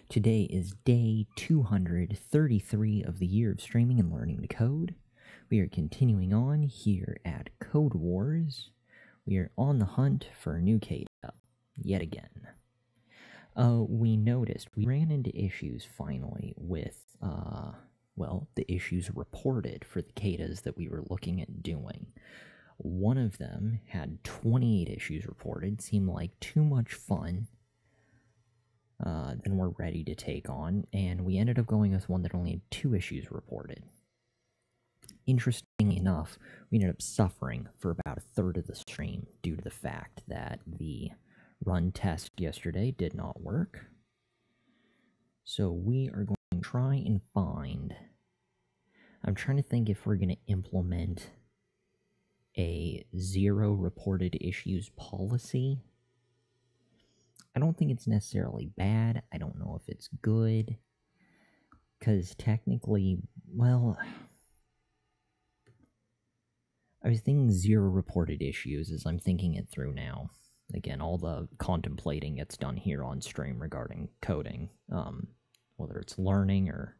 Today is day 233 of the year of streaming and learning to code. We are continuing on here at CODEWARS. We are on the hunt for a new CADA, yet again. We noticed we ran into issues finally with, the issues reported for the CADAs that we were looking at doing. One of them had 28 issues reported, seemed like too much fun than we're ready to take on, and we ended up going with one that only had 2 issues reported. Interestingly enough, we ended up suffering for about a third of the stream due to the fact that the run test yesterday did not work. So we are going to try and find... I'm trying to think if we're going to implement a 0 reported issues policy. I don't think it's necessarily bad. I don't know if it's good. Because technically, well... I was thinking 0 reported issues as I'm thinking it through now. Again, all the contemplating gets done here on stream regarding coding. Whether it's learning or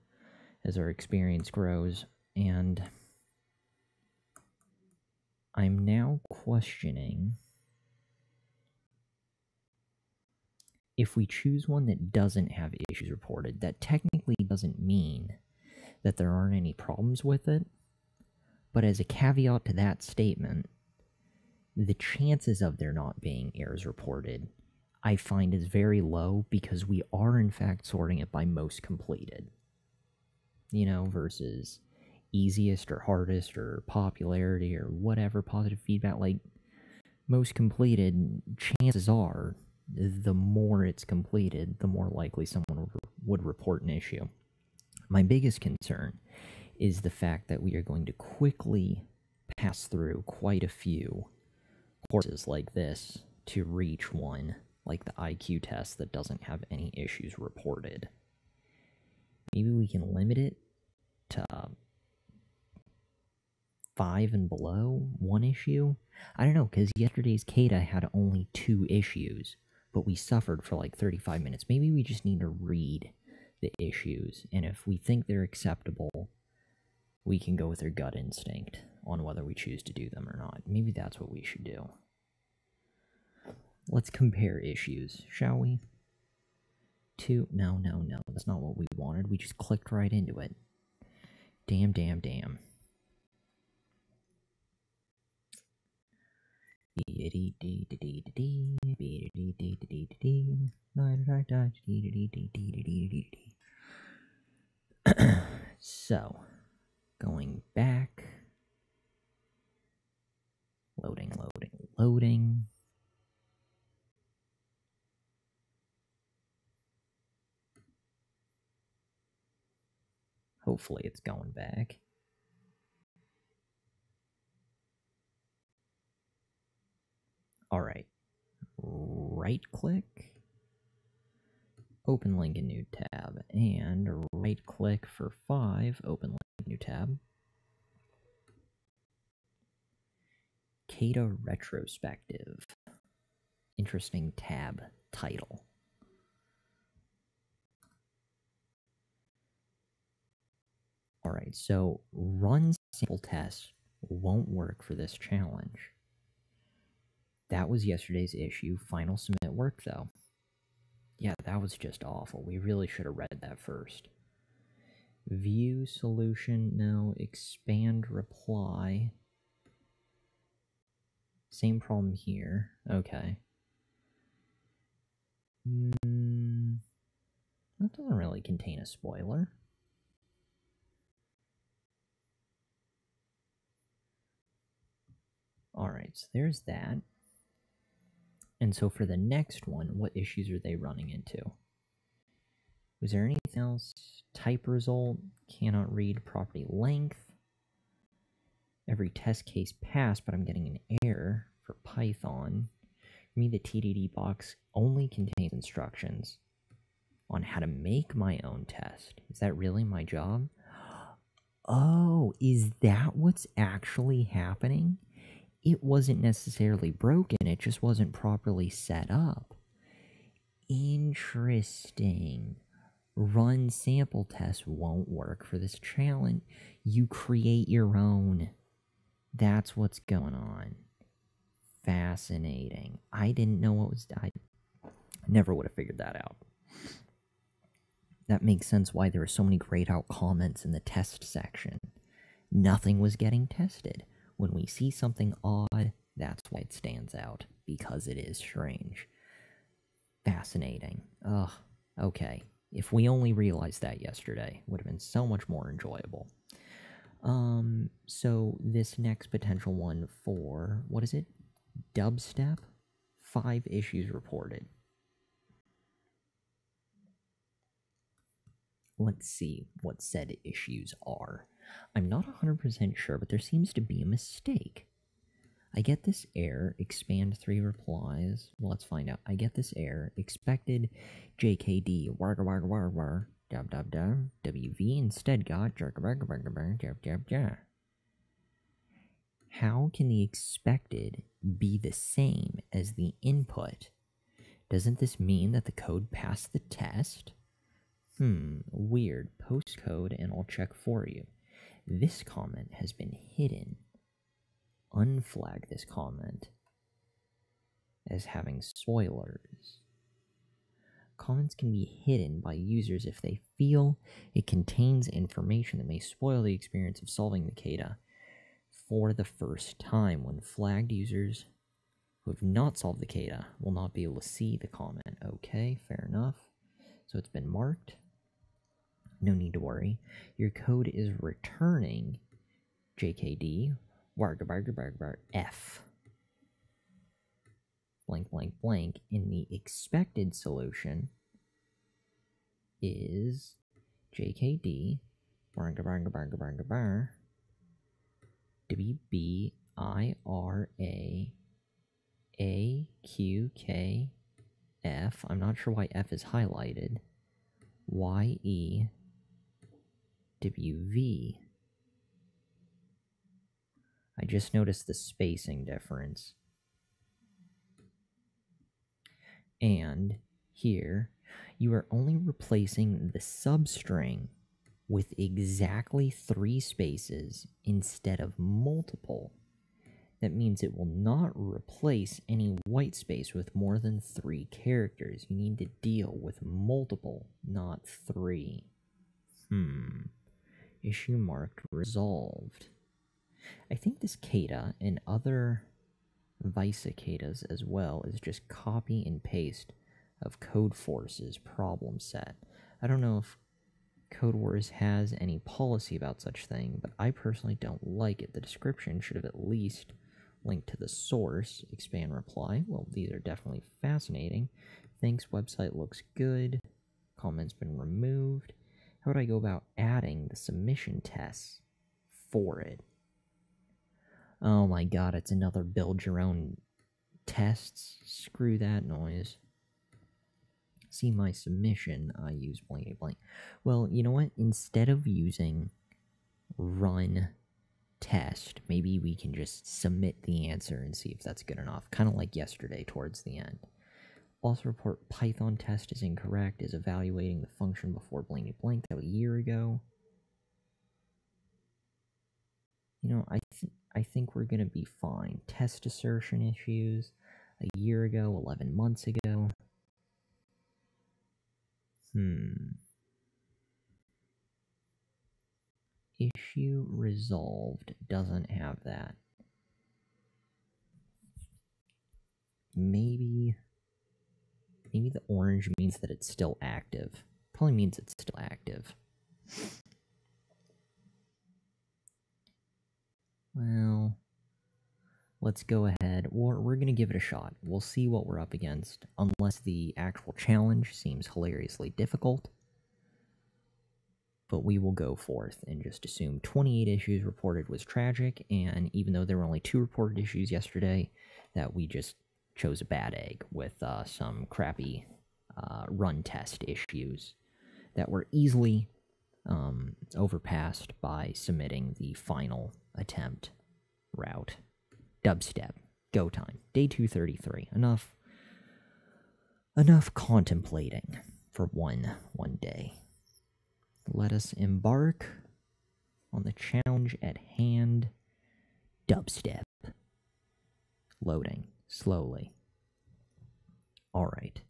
as our experience grows. And I'm now questioning if we choose one that doesn't have issues reported, that technically doesn't mean that there aren't any problems with it. But as a caveat to that statement, the chances of there not being errors reported, I find is very low because we are in fact sorting it by most completed. You know, versus easiest or hardest or popularity or whatever positive feedback. Like, most completed, chances are, the more it's completed, the more likely someone would report an issue. My biggest concern is the fact that we are going to quickly pass through quite a few courses like this to reach one, like the IQ test, that doesn't have any issues reported. Maybe we can limit it to 5 and below, 1 issue? I don't know, because yesterday's CADA had only 2 issues, but we suffered for like 35 minutes. Maybe we just need to read the issues, and if we think they're acceptable, we can go with our gut instinct on whether we choose to do them or not. Maybe that's what we should do. Let's compare issues, shall we? No, that's not what we wanted. We just clicked right into it. Damn. So, going back. Loading. Hopefully it's going back. Alright. Right-click. Open link in new tab. And right-click for 5. Open link in new tab. CADA Retrospective. Interesting tab title. Alright, so run sample test won't work for this challenge. That was yesterday's issue. Final submit work, though. Yeah, that was just awful. We really should have read that first. View solution, no. Expand reply. Same problem here. Okay. That doesn't really contain a spoiler. Alright, so there's that. And so for the next one, what issues are they running into? Was there anything else? Type result, cannot read property length. Every test case passed, but I'm getting an error for Python. For me, the TDD box only contains instructions on how to make my own test. Is that really my job? Oh, is that what's actually happening? It wasn't necessarily broken, it just wasn't properly set up. Interesting. run sample tests won't work for this challenge. You create your own. That's what's going on. Fascinating. I didn't know what was... I never would have figured that out. That makes sense why there were so many grayed out comments in the test section. Nothing was getting tested. When we see something odd, that's why it stands out. Because it is strange. Fascinating. Ugh. Okay. If we only realized that yesterday, it would have been so much more enjoyable. So this next potential one for, what is it? Dubstep? 5 issues reported. Let's see what said issues are. I'm not 100% sure, but there seems to be a mistake. I get this error, expand 3 replies. Well, let's find out. I get this error, expected JKD, warga warga warga war, dub dub dub, WV instead got jerk burger burger burger jab jab jab. How can the expected be the same as the input? Doesn't this mean that the code passed the test? Weird. Post code and I'll check for you. This comment has been hidden. Unflag this comment as having spoilers. Comments can be hidden by users if they feel it contains information that may spoil the experience of solving the CADA for the first time. When flagged, users who have not solved the CADA will not be able to see the comment. Okay, fair enough. So it's been marked. No need to worry. Your code is returning JKD F blank blank blank, and the expected solution is JKD WBIRAAQKF. I'm not sure why F is highlighted. YEWV. I just noticed the spacing difference. And here, you are only replacing the substring with exactly 3 spaces instead of multiple. That means it will not replace any white space with more than 3 characters. You need to deal with multiple, not 3. Issue marked resolved. I think this CADA and other Visa CADAs as well is just copy and paste of CODEWARS' problem set. I don't know if CODEWARS has any policy about such thing, but I personally don't like it. The description should have at least linked to the source. Expand reply. Well, these are definitely fascinating. Thanks, website looks good. Comment's been removed. How would I go about adding the submission tests for it? Oh my god, it's another build your own tests. Screw that noise. See my submission, I use blank blank. Well, you know what? Instead of using run test, maybe we can just submit the answer and see if that's good enough. Kind of like yesterday towards the end. Also report Python test is incorrect, is evaluating the function before blank blank. That was a year ago. You know, I think we're going to be fine. Test assertion issues a year ago, 11 months ago. Issue resolved doesn't have that. Maybe the orange means that it's still active. Probably means it's still active. Well, let's go ahead. We're going to give it a shot. We'll see what we're up against, unless the actual challenge seems hilariously difficult. But we will go forth and just assume 28 issues reported was tragic, and even though there were only 2 reported issues yesterday, that we just chose a bad egg with some crappy run test issues that were easily overpassed by submitting the final attempt route. Dubstep. Go time. Day 233. Enough contemplating for one day. let us embark on the challenge at hand. Dubstep. Loading slowly. Alright.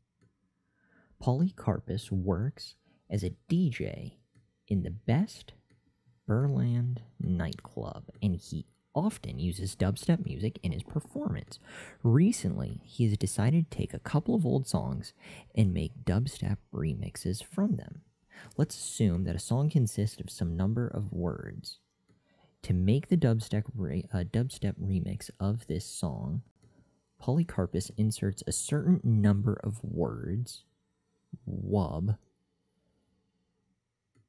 Polycarpus works as a DJ in the best Berland nightclub, and he often uses dubstep music in his performance. Recently, he has decided to take a couple of old songs and make dubstep remixes from them. Let's assume that a song consists of some number of words. To make the dubstep remix of this song, Polycarpus inserts a certain number of words, wub,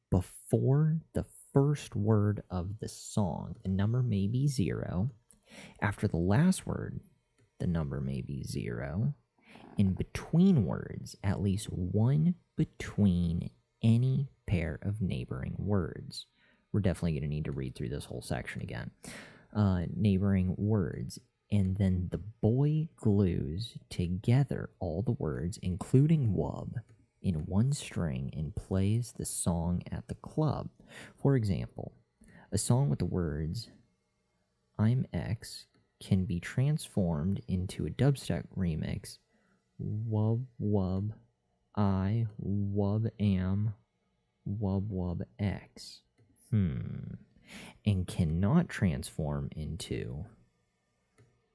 before the first word of the song. The number may be 0. After the last word, the number may be 0. In between words, at least one between any pair of neighboring words. We're definitely going to need to read through this whole section again. Neighboring words. And then the boy glues together all the words, including wub, in one string and plays the song at the club. For example, a song with the words I'm X can be transformed into a dubstep remix. Wub wub I wub am wub wub X. And cannot transform into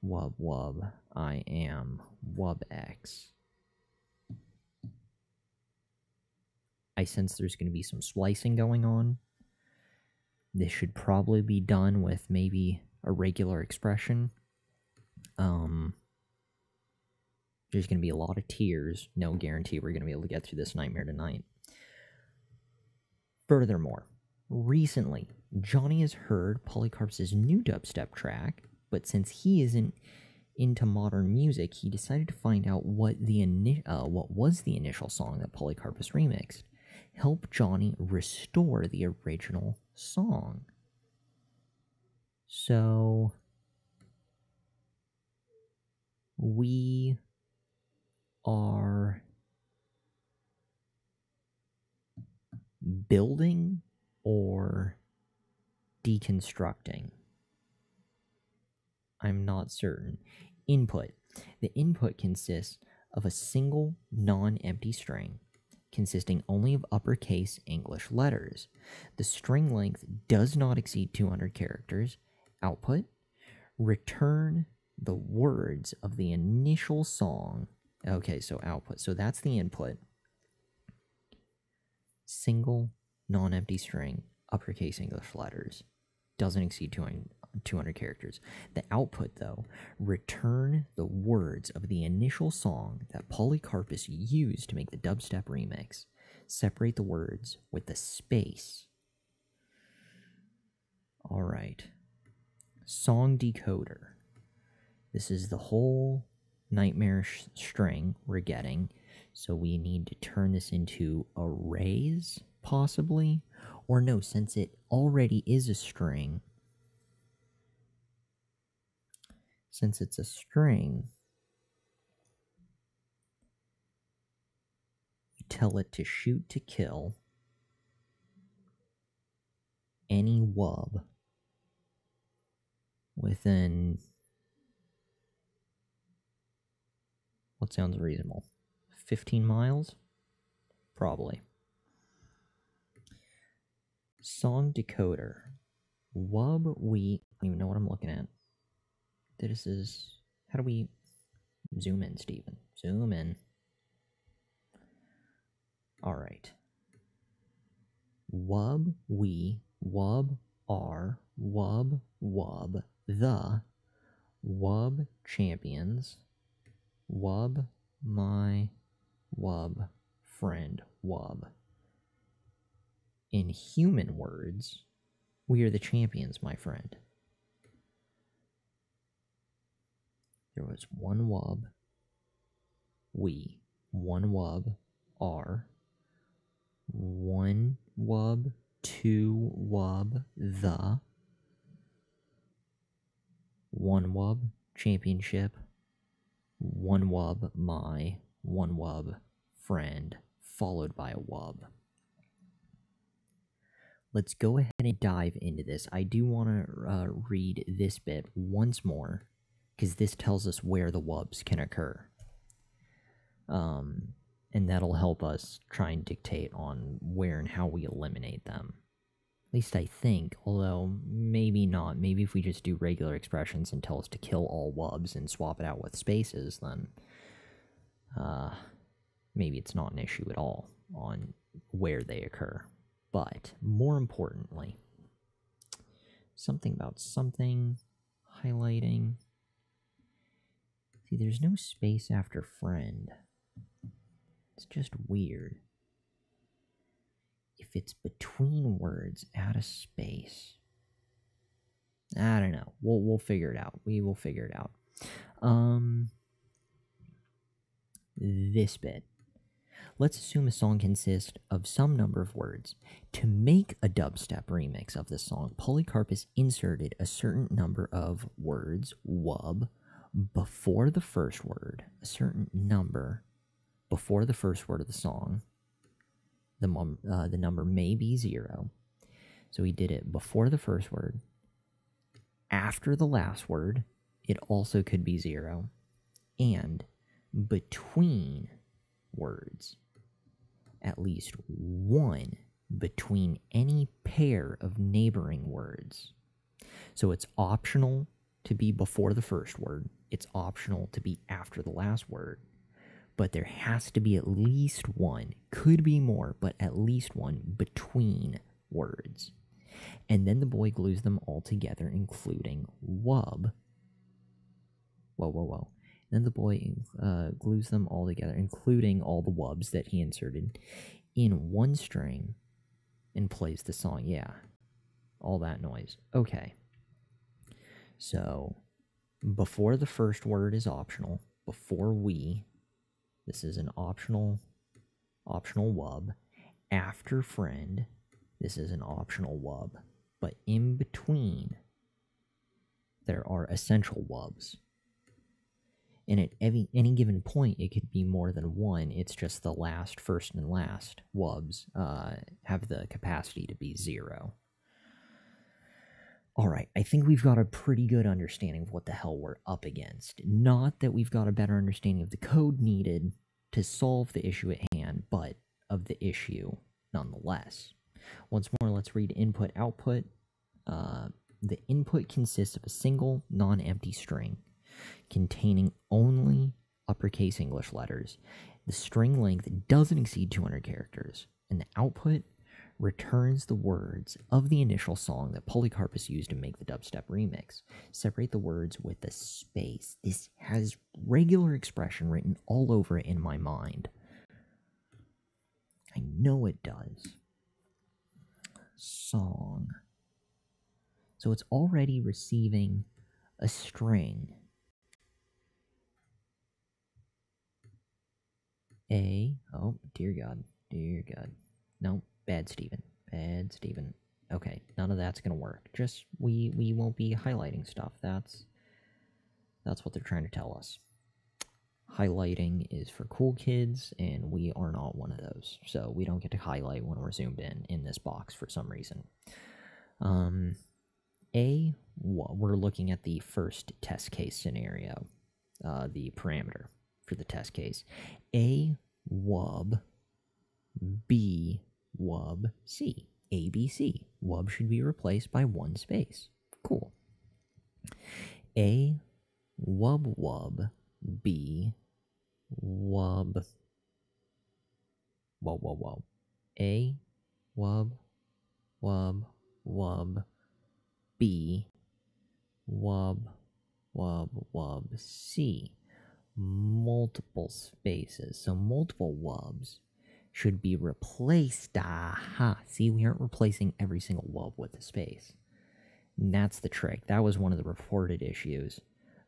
wub wub I am wub X. I sense there's going to be some splicing going on. This should probably be done with maybe a regular expression. There's going to be a lot of tears. No guarantee we're going to be able to get through this nightmare tonight. Furthermore, recently, Johnny has heard Polycarp's new dubstep track, but since he isn't into modern music, he decided to find out what was the initial song that Polycarpus remixed. Help Johnny restore the original song. So we are building or deconstructing. I'm not certain. Input. The input consists of a single non-empty string consisting only of uppercase English letters. The string length does not exceed 200 characters. Output. Return the words of the initial song. Okay, so output. So that's the input. Single non-empty string, uppercase English letters. Doesn't exceed 200 characters. The output, though, return the words of the initial song that Polycarpus used to make the dubstep remix. Separate the words with the space. Alright. Song decoder. This is the whole nightmare string we're getting. So we need to turn this into arrays, possibly. Or no, since it already is a string. Since it's a string, you tell it to shoot to kill any wub within, what sounds reasonable, 15 miles? Probably. Song decoder. Wub we, I don't even know what I'm looking at. This is, how do we zoom in, Steven? Zoom in. Alright. Wub we, wub are, wub wub, the, wub champions, wub my, wub friend, wub. In human words, we are the champions, my friend. There was one wub, we, one wub, are, one wub, two wub, the, one wub, championship, one wub, my, one wub, friend, followed by a wub. let's go ahead and dive into this. I do want to read this bit once more, because this tells us where the wubs can occur. And that'll help us try and dictate on where and how we eliminate them. At least I think, although maybe not. Maybe if we just do regular expressions and tell us to kill all wubs and swap it out with spaces, then maybe it's not an issue at all on where they occur. But more importantly, something about something, highlighting. See, there's no space after friend. It's just weird. If it's between words, add a space. I don't know. We'll figure it out. We will figure it out. This bit. Let's assume a song consists of some number of words. To make a dubstep remix of this song, Polycarpus inserted a certain number of words, wub, before the first word, a certain number before the first word of the song. The number may be 0. So he did it before the first word. After the last word, it also could be 0. And between words, at least one between any pair of neighboring words. So it's optional to be before the first word. It's optional to be after the last word. But there has to be at least one, could be more, but at least one between words. And then the boy glues them all together, including wub. Whoa. Then the boy glues them all together, including all the wubs that he inserted, in one string, and plays the song. Yeah, all that noise. Okay. So, before the first word is optional, before we... This is an optional wub. After friend, this is an optional wub. But in between, there are essential wubs. And at any given point, it could be more than one. It's just the last, first, and last wubs have the capacity to be 0. Alright, I think we've got a pretty good understanding of what the hell we're up against. Not that we've got a better understanding of the code needed to solve the issue at hand, but of the issue nonetheless. Once more, let's read input-output. The input consists of a single, non-empty string containing only uppercase English letters. The string length doesn't exceed 200 characters, and the output returns the words of the initial song that Polycarpus used to make the dubstep remix. Separate the words with a space. This has regular expression written all over it in my mind. I know it does. Song. So it's already receiving a string. Oh, dear God. No. Bad Steven. Okay, none of that's gonna work. Just, we won't be highlighting stuff. That's what they're trying to tell us. Highlighting is for cool kids, and we are not one of those. So we don't get to highlight when we're zoomed in this box for some reason. We're looking at the first test case scenario. The parameter for the test case. A, wub, B, wub, C. ABC. Wub should be replaced by one space. Cool. A, wub, B, wub. Whoa. A, wub, B, wub, C. Multiple spaces. So multiple wubs should be replaced. Aha. See, we aren't replacing every single wub with a space. And that's the trick. That was one of the reported issues.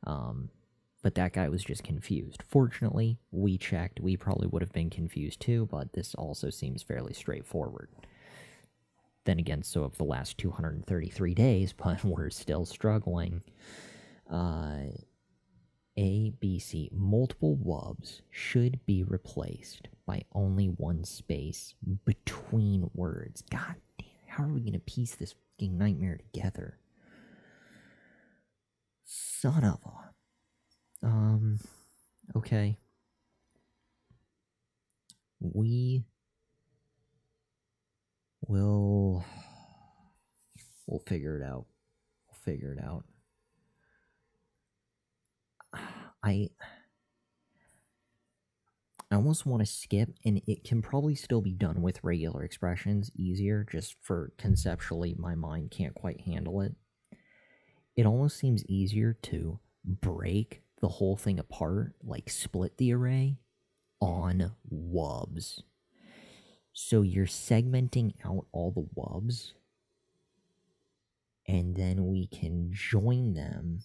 But that guy was just confused. Fortunately, we checked. We probably would have been confused too, but this also seems fairly straightforward. Then again, so of the last 233 days, but we're still struggling. A, B, C. Multiple wubs should be replaced by only one space between words. God damn, How are we gonna piece this fucking nightmare together? Son of a... Okay. We'll figure it out. We'll figure it out. I almost want to skip, and it can probably still be done with regular expressions easier, just for conceptually my mind can't quite handle it. It almost seems easier to break the whole thing apart, like split the array on wubs. So you're segmenting out all the wubs, and then we can join them.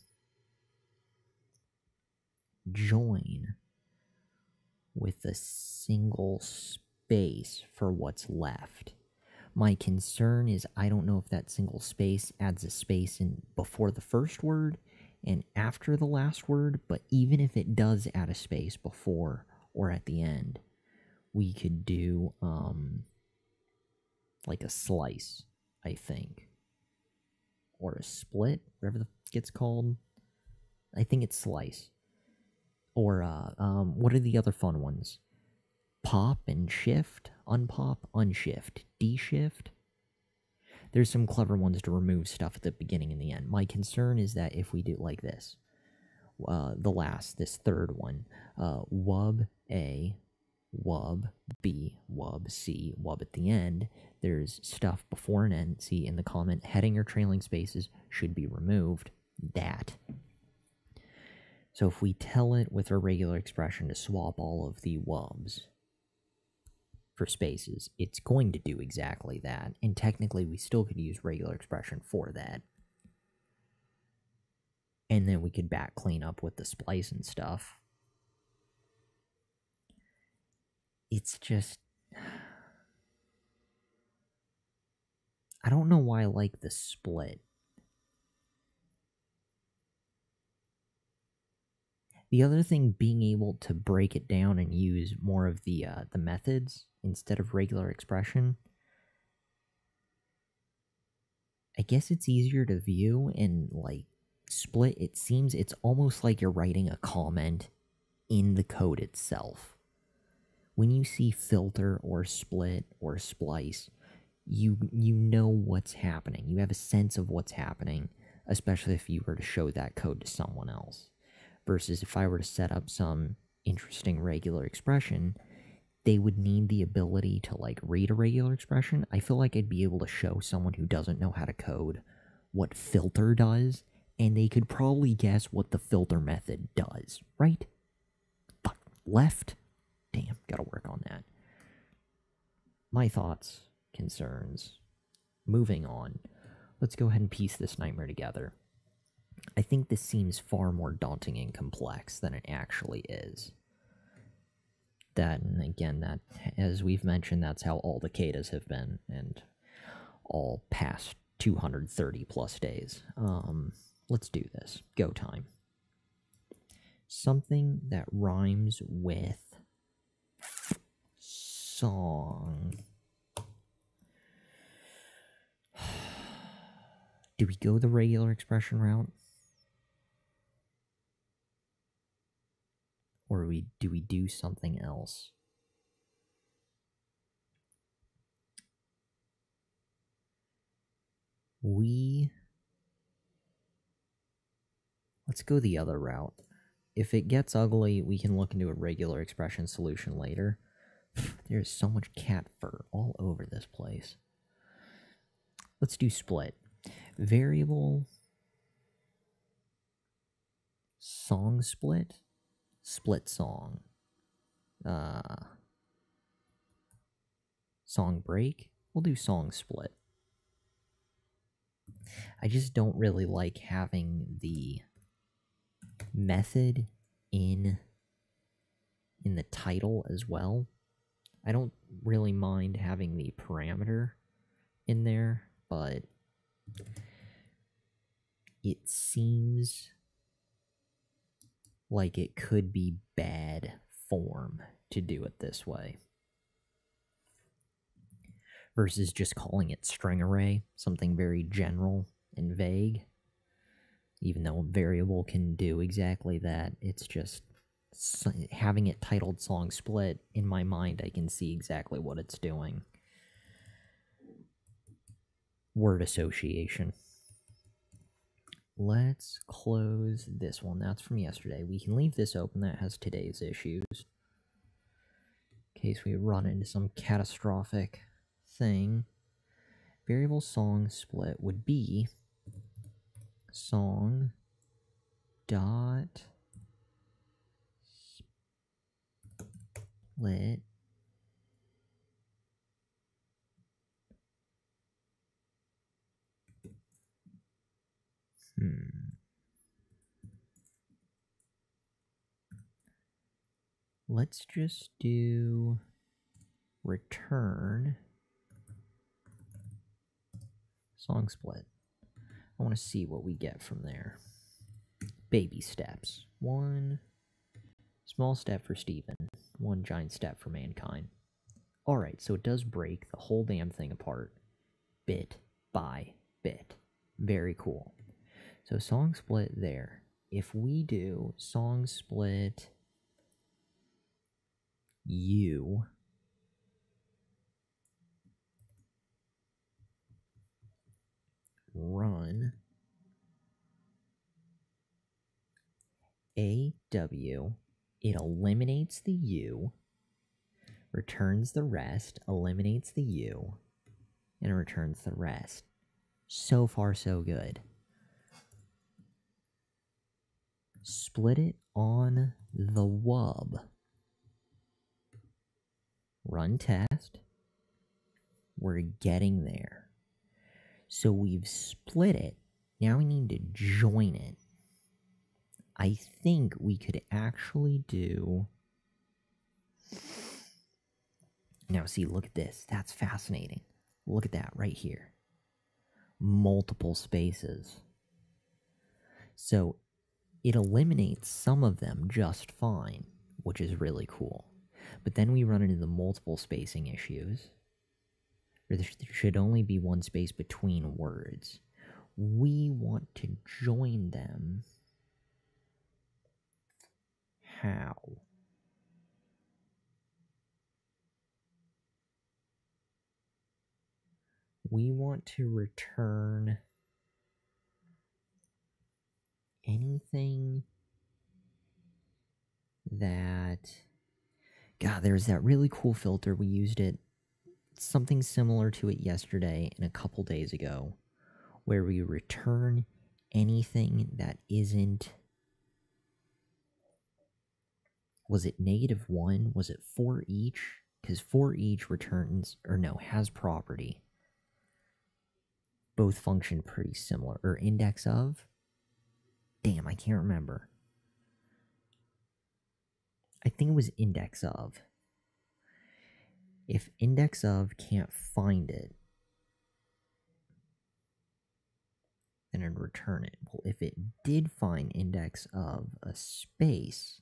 Join with a single space for what's left. My concern is I don't know if that single space adds a space in before the first word and after the last word, but even if it does add a space before or at the end, we could do like a slice, I think. Or a split, whatever the fuck it's called. I think it's slice. Or what are the other fun ones? Pop and shift, unpop, unshift, deshift. There's some clever ones to remove stuff at the beginning and the end. My concern is that if we do like this, this third one, wub A, wub B, wub C, wub at the end, there's stuff before and end. See in the comment, heading or trailing spaces should be removed. That. So if we tell it with a regular expression to swap all of the wubs for spaces, it's going to do exactly that. And technically, we still could use regular expression for that. And then we could back clean up with the splice and stuff. It's just... I don't know why I like the split. The other thing, being able to break it down and use more of the methods instead of regular expression, I guess it's easier to view. And like split, it seems it's almost like you're writing a comment in the code itself. When you see filter or split or splice, you know what's happening. You have a sense of what's happening, especially if you were to show that code to someone else. Versus if I were to set up some interesting regular expression, they would need the ability to like read a regular expression. I feel like I'd be able to show someone who doesn't know how to code what filter does, and they could probably guess what the filter method does, right? Fuck, left? Damn, gotta work on that. My thoughts, concerns. Moving on. Let's go ahead and piece this nightmare together. I think this seems far more daunting and complex than it actually is. That, and again, that, as we've mentioned, that's how all the CODEWARS have been, and all past 230 plus days. Let's do this. Go time. Something that rhymes with song. Do we go the regular expression route? Or do we do something else? Let's go the other route. If it gets ugly, we can look into a regular expression solution later. There's so much cat fur all over this place. Let's do split. Variable song split. Split song. Song break. We'll do song split. I just don't really like having the method in the title as well. I don't really mind having the parameter in there, but it seems like it could be bad form to do it this way. versus just calling it string array, something very general and vague. Even though a variable can do exactly that, it's just having it titled song split. In my mind, I can see exactly what it's doing. Word association. Let's close this one. That's from yesterday. We can leave this open. That has today's issues. In case we run into some catastrophic thing. Variable song split would be song dot split Let's just do return song split. I want to see what we get from there. Baby steps. One small step for Steven. One giant step for mankind. Alright, so it does break the whole damn thing apart. Bit by bit. Very cool. So song split there. If we do song split U run AW, it eliminates the U, returns the rest, eliminates the U, and returns the rest. So far, so good. Split it on the wub. Run test. We're getting there. So we've split it. Now we need to join it. I think we could actually do... Now see, look at this. That's fascinating. Look at that right here. Multiple spaces. So it eliminates some of them just fine, which is really cool. But then we run into the multiple spacing issues. There should only be one space between words. We want to join them. How? We want to return anything that... God, there's that really cool filter. We used it, something similar to it yesterday and a couple days ago, where we return anything that isn't... Was it -1? Was it for each? Because for each returns, or no, has property. Both function pretty similar. Or index of? Damn, I can't remember. I think it was index of. If index of can't find it, then it'd return it. Well, if it did find index of a space,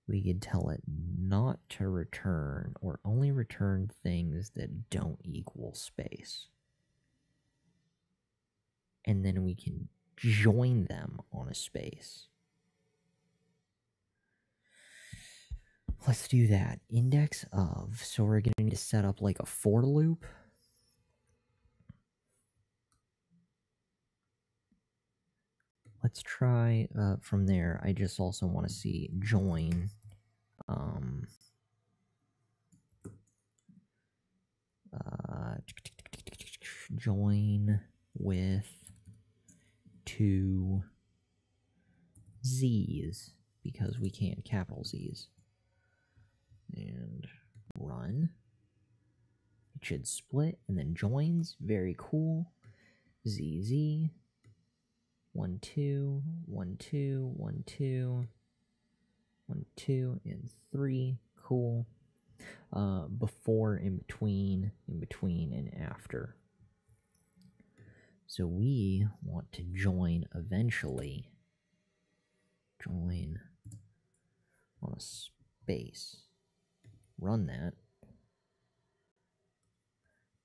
we could tell it not to return, or only return things that don't equal space. And then we can join them on a space. Let's do that. Index of. So we're going to need to set up like a for loop. Let's try from there. I just also want to see join. Join with two Z's, because we can't capital Z's. And run. It should split and then joins. Very cool. ZZ. 1, 2, 1, 2, 1, 2, 1, 2, and 3. Cool. Before, in between, and after. So we want to join eventually. Join on a space. Run that.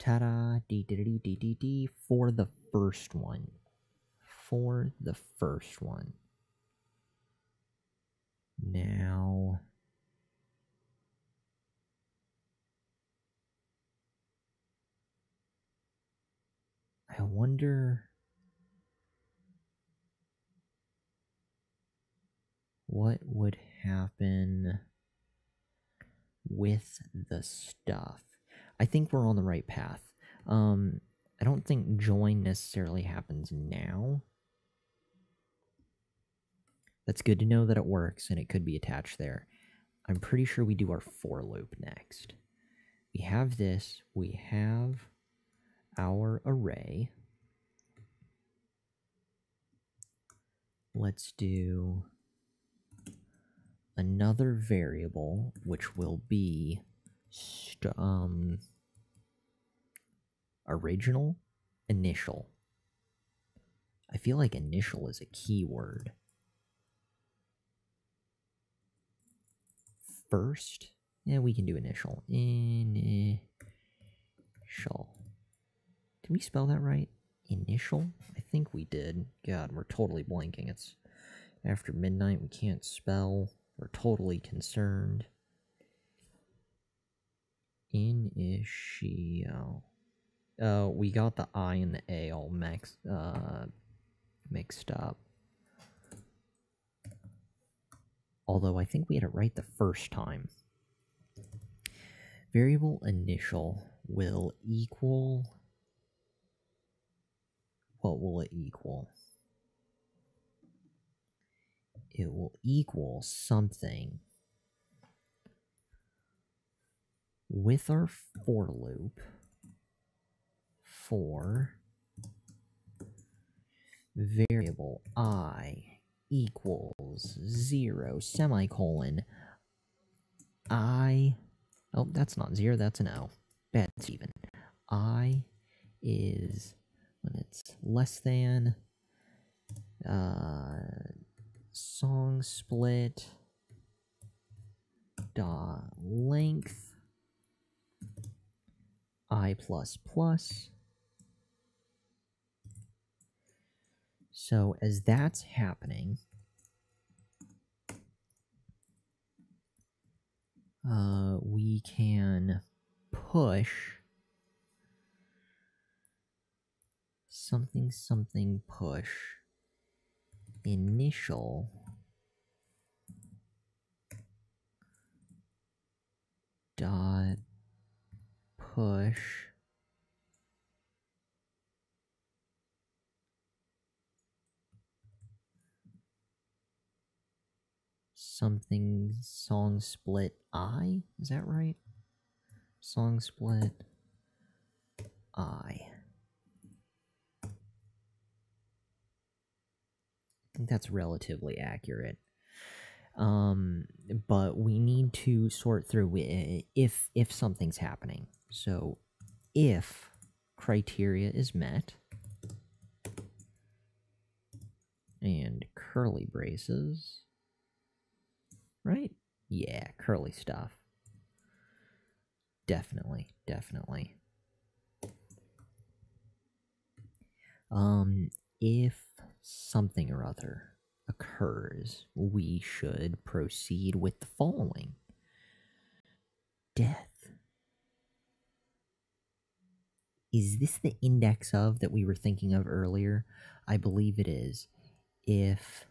Ta-da! D for the first one. For the first one. Now... I wonder... what would happen with the stuff. I think we're on the right path. I don't think join necessarily happens now. That's good to know that it works and it could be attached there. I'm pretty sure we do our for loop next. We have this. We have our array. Let's do another variable, which will be original initial. I feel like initial is a keyword. First, yeah, we can do initial. Initial. Did we spell that right? Initial? I think we did. God, we're totally blanking. It's after midnight. We can't spell. We're totally concerned. Initio. Oh, we got the I and the A all mixed up. Although I think we had it right the first time. Variable initial will equal... what will it equal? It will equal something with our for loop for variable I equals 0 semicolon I... oh, that's not 0, that's an O. That's even. I is when it's less than song split dot length I plus plus. So as that's happening, we can push something push initial dot push something song split I? Is that right? Song split I. I think that's relatively accurate. But we need to sort through if something's happening. So if criteria is met and curly braces, right? Yeah, curly stuff. Definitely. If something or other occurs, we should proceed with the following. Death. Is this the index of that we were thinking of earlier? I believe it is. If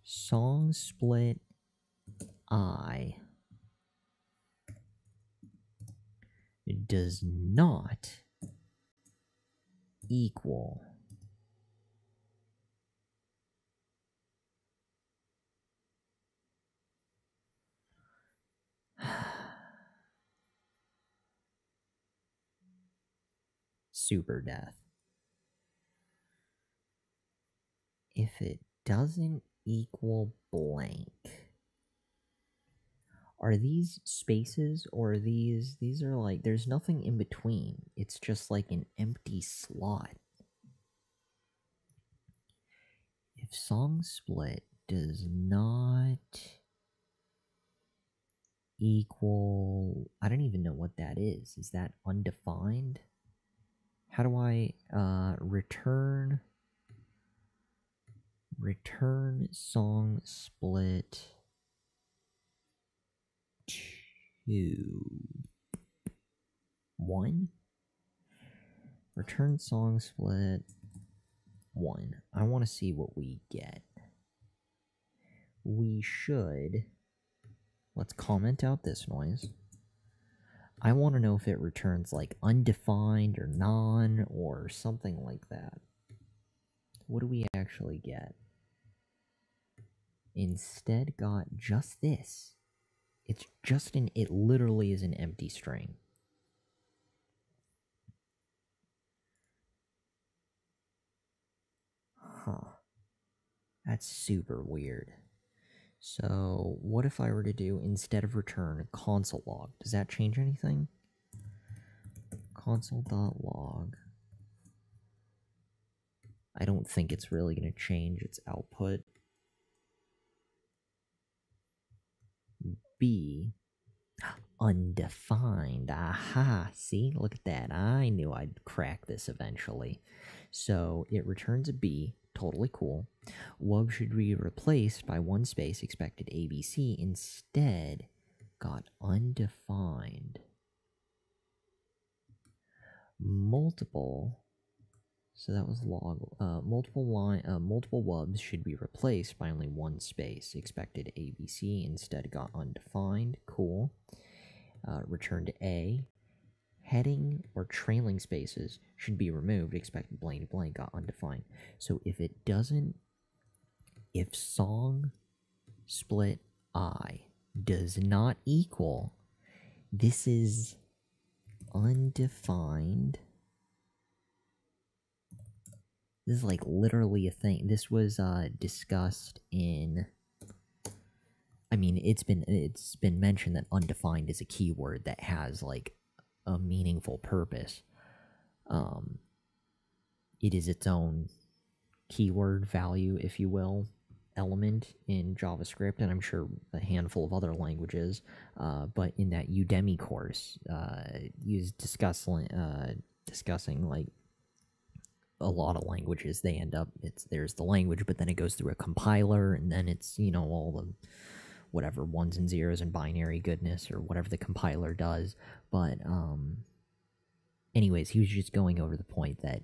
song split I does not equal super death. If it doesn't equal blank, are these spaces or these are like, there's nothing in between. It's just like an empty slot. If song split does not equal, I don't even know what that is. Is that undefined? How do I return song split 2 1? Return song split 1. I want to see what we get. We should, let's comment out this noise. I want to know if it returns like undefined or non or something like that. What do we actually get? Instead got just this. It's just it literally is an empty string. Huh. That's super weird. So, what if I were to do, instead of return, console log? Does that change anything? Console.log. I don't think it's really going to change its output. B. Undefined. Aha. See? Look at that. I knew I'd crack this eventually. So, it returns a B. Totally cool. Wub should be replaced by one space expected ABC. Instead, got undefined. Multiple. So that was log. Multiple wubs should be replaced by only one space expected ABC. Instead, got undefined. Cool. Returned A. Heading or trailing spaces should be removed. Expected blank blank got undefined. So if it doesn't, if song split I does not equal, this is undefined. This is like literally a thing. This was discussed in. I mean, it's been mentioned that undefined is a keyword that has like a meaningful purpose. It is its own keyword value, if you will, element in JavaScript, and I'm sure a handful of other languages. But in that Udemy course, discussing like a lot of languages. They end up there's the language, but then it goes through a compiler, and then it's all the whatever ones and zeros and binary goodness or whatever the compiler does. But anyways, he was just going over the point that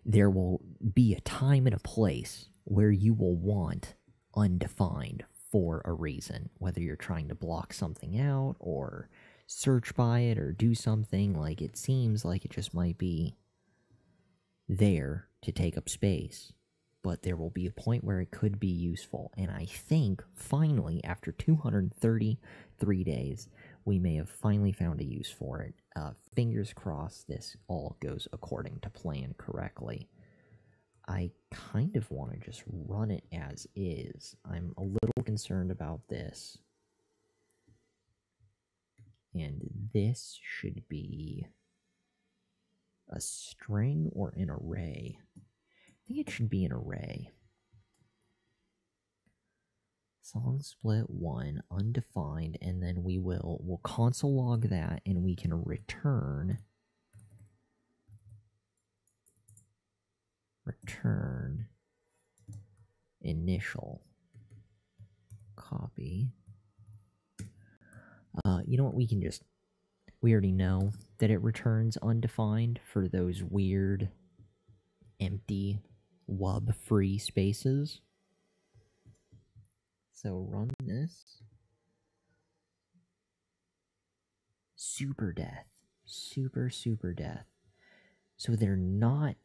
there will be a time and a place where you will want undefined for a reason, whether you're trying to block something out or search by it or do something. Like, it seems like it just might be there to take up space, but there will be a point where it could be useful. And I think finally, after 233 days, we may have finally found a use for it. Fingers crossed this all goes according to plan correctly. I kind of want to just run it as is. I'm a little concerned about this. And this should be a string or an array. I think it should be an array. Song split 1, undefined, and then we'll console log that, and we can return initial copy. You know what, we already know that it returns undefined for those weird empty wub free spaces. So run this. Super death. Super death. So they're not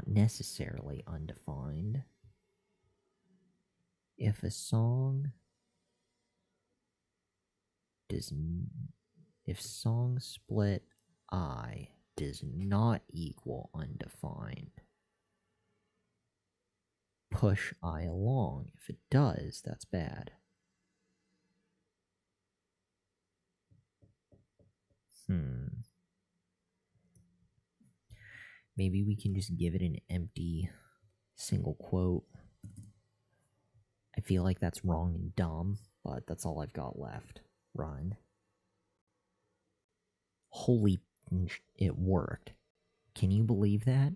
necessarily undefined. If a song if song split I does not equal undefined, push I along. If it does, that's bad. Maybe we can just give it an empty single quote. I feel like that's wrong and dumb, but that's all I've got left. Run. Holy, it worked. Can you believe that?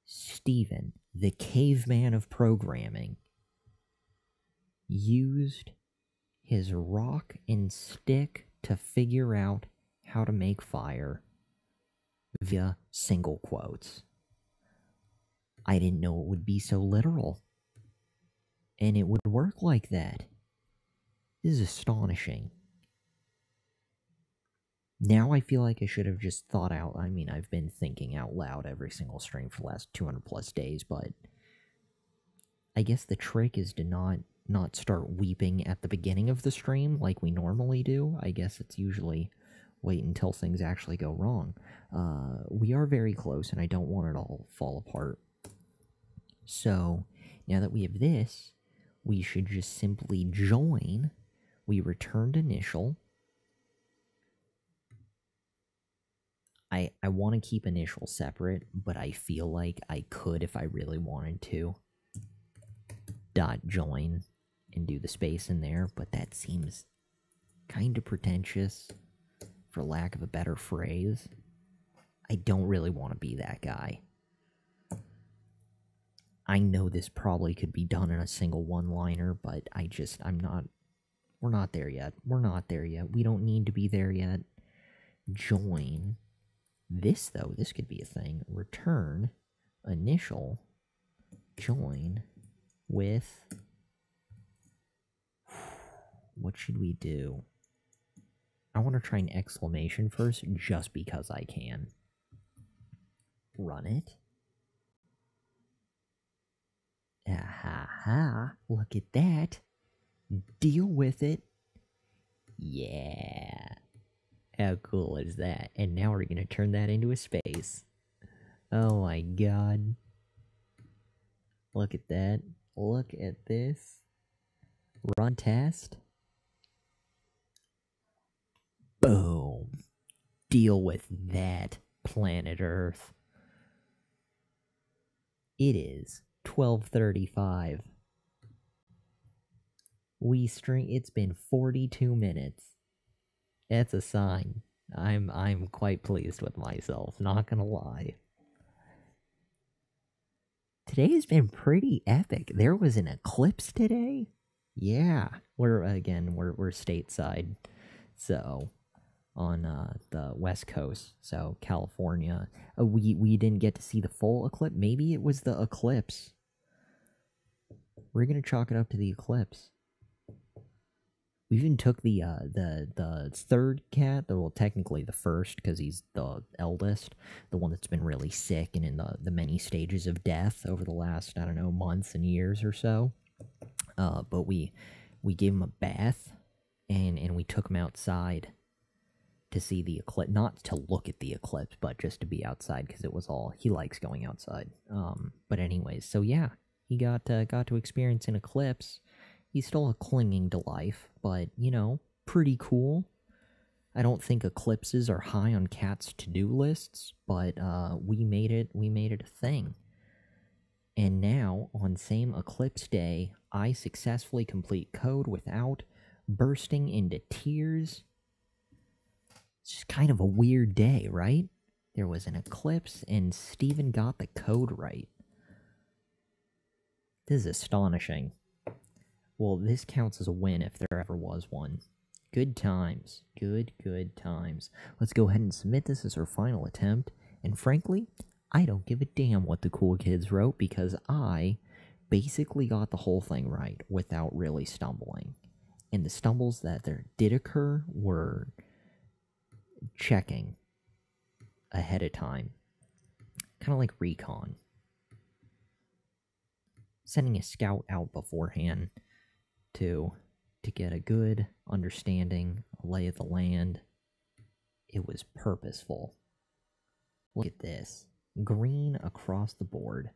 Steven, the caveman of programming, used his rock and stick to figure out how to make fire via single quotes. I didn't know it would be so literal. And it would work like that. This is astonishing. Now I feel like I should have just thought out. I mean, I've been thinking out loud every single stream for the last 200 plus days, but I guess the trick is to not start weeping at the beginning of the stream like we normally do. I guess it's usually wait until things actually go wrong. We are very close, and I don't want it all fall apart. So, now that we have this, we should just simply join. We returned initial. I want to keep initial separate, but I feel like I could if I really wanted to. .join and do the space in there, but that seems kind of pretentious, for lack of a better phrase. I don't really want to be that guy. I know this probably could be done in a single one-liner, but we're not there yet. We're not there yet. We don't need to be there yet. Join. This, though, this could be a thing. Return initial join with... What should we do? I want to try an exclamation first, just because I can. Run it. Ha! Look at that. Deal with it. Yeah. How cool is that? And now we're going to turn that into a space. Oh my god. Look at that. Look at this. Run test. Boom. Deal with that, planet Earth. It is 12:35. It's been 42 minutes. That's a sign. I'm quite pleased with myself, not gonna lie. Today has been pretty epic. There was an eclipse today. Yeah, we're stateside, so on the West Coast, so California. We didn't get to see the full eclipse. Maybe it was the eclipse. We're gonna chalk it up to the eclipse. We even took the third cat, well, technically the first, because he's the eldest, the one that's been really sick and in the many stages of death over the last, I don't know, months and years or so. But we gave him a bath, and we took him outside to see the eclipse, not to look at the eclipse, but just to be outside, because it was all, he likes going outside. But anyways, so yeah, he got to experience an eclipse. He's still clinging to life, but, you know, pretty cool. I don't think eclipses are high on cats' to-do lists, but we made it a thing. And now, on same eclipse day, I successfully complete code without bursting into tears. It's just kind of a weird day, right? There was an eclipse, and Steven got the code right. This is astonishing. Well, this counts as a win if there ever was one. Good times. Good times. Let's go ahead and submit this as our final attempt. And frankly, I don't give a damn what the cool kids wrote, because I basically got the whole thing right without really stumbling. And the stumbles that there did occur were checking ahead of time. Kind of like recon. Sending a scout out beforehand to get a good understanding, a lay of the land. It was purposeful. Look at this. Green across the board.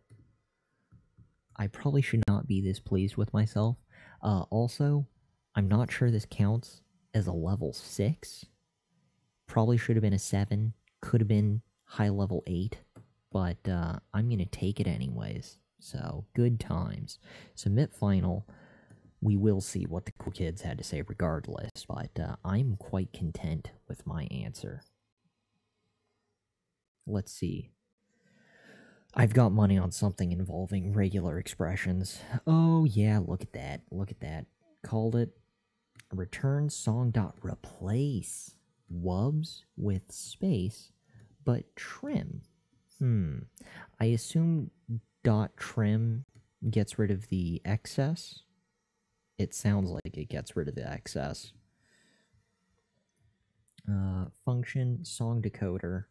I probably should not be this pleased with myself. Also, I'm not sure this counts as a level 6. Probably should have been a 7. Could have been high level 8. But I'm going to take it anyways. So, good times. Submit final. we will see what the cool kids had to say regardless, but I'm quite content with my answer. Let's see. I've got money on something involving regular expressions. Oh yeah, look at that. Look at that. Called it return song.replace wubs with space, but trim. I assume .trim gets rid of the excess. It sounds like it gets rid of the excess. Function song decoder,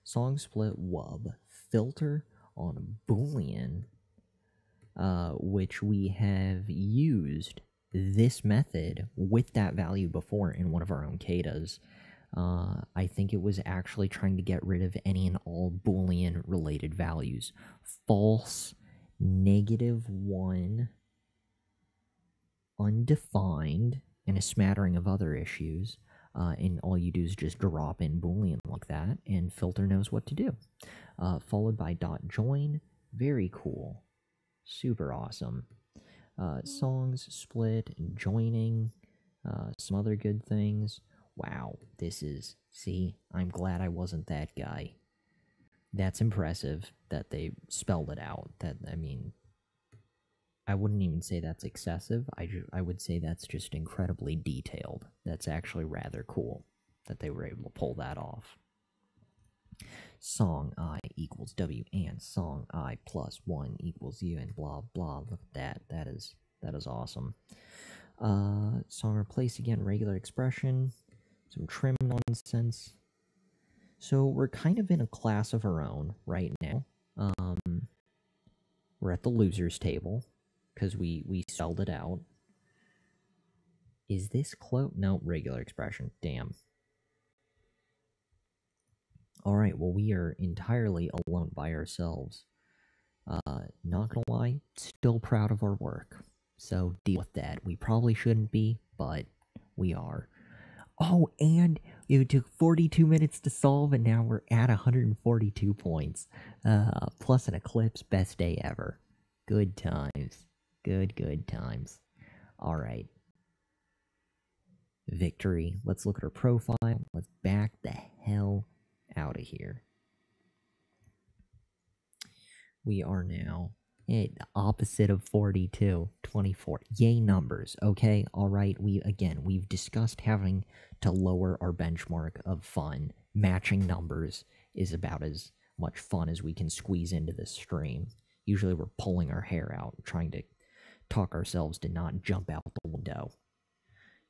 song split wub, filter on Boolean, which we have used this method with that value before in one of our own CODEWARS. I think it was actually trying to get rid of any and all Boolean related values. False, -1, undefined, and a smattering of other issues. And all you do is just drop in Boolean like that, and filter knows what to do. Followed by .join, very cool, super awesome. Songs, split, joining, some other good things. Wow, this is, see, I'm glad I wasn't that guy. That's impressive that they spelled it out. That, I mean, I wouldn't even say that's excessive. I would say that's just incredibly detailed. That's actually rather cool that they were able to pull that off. Song I equals W and song I plus 1 equals U and blah blah. Look at that. That is awesome. Song replace again, regular expression, some trim nonsense. So we're kind of in a class of our own right now. We're at the losers table because we spelled it out. Is this close? No, regular expression. Damn. Alright, well, we are entirely alone by ourselves. Not gonna lie, still proud of our work. So deal with that. We probably shouldn't be, but we are. Oh, and it took 42 minutes to solve, and now we're at 142 points. Plus an eclipse, best day ever. Good times. Good times. Alright. Victory. Let's look at our profile. Let's back the hell out of here. We are now at the opposite of 42, 24. Yay numbers, okay? Alright, we've discussed having to lower our benchmark of fun. Matching numbers is about as much fun as we can squeeze into this stream. Usually we're pulling our hair out, trying to talk ourselves to not jump out the window.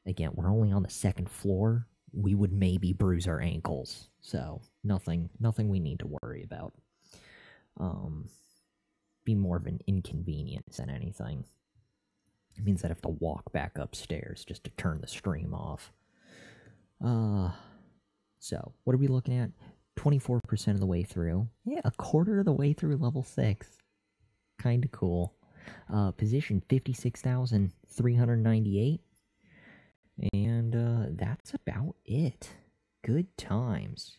Again, we're only on the second floor. We would maybe bruise our ankles, so nothing we need to worry about. Be more of an inconvenience than anything. It means that I have to walk back upstairs just to turn the stream off. So what are we looking at? 24% of the way through. Yeah, a quarter of the way through level 6. Kinda cool. Position 56,398. And that's about it. Good times.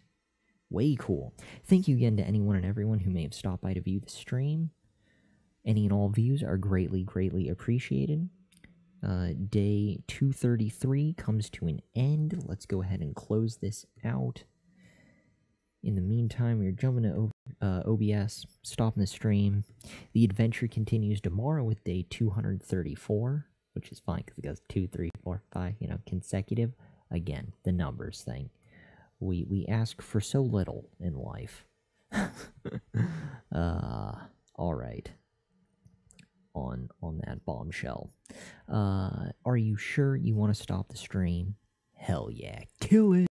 Way cool. Thank you again to anyone and everyone who may have stopped by to view the stream. Any and all views are greatly appreciated. Day 233 comes to an end. Let's go ahead and close this out. In the meantime, we're jumping to OBS, stopping the stream. The adventure continues tomorrow with day 234, which is fine because it goes 2, 3, 4, 5, consecutive. Again, the numbers thing. We ask for so little in life. Alright. On that bombshell. Are you sure you want to stop the stream? Hell yeah. Kill it!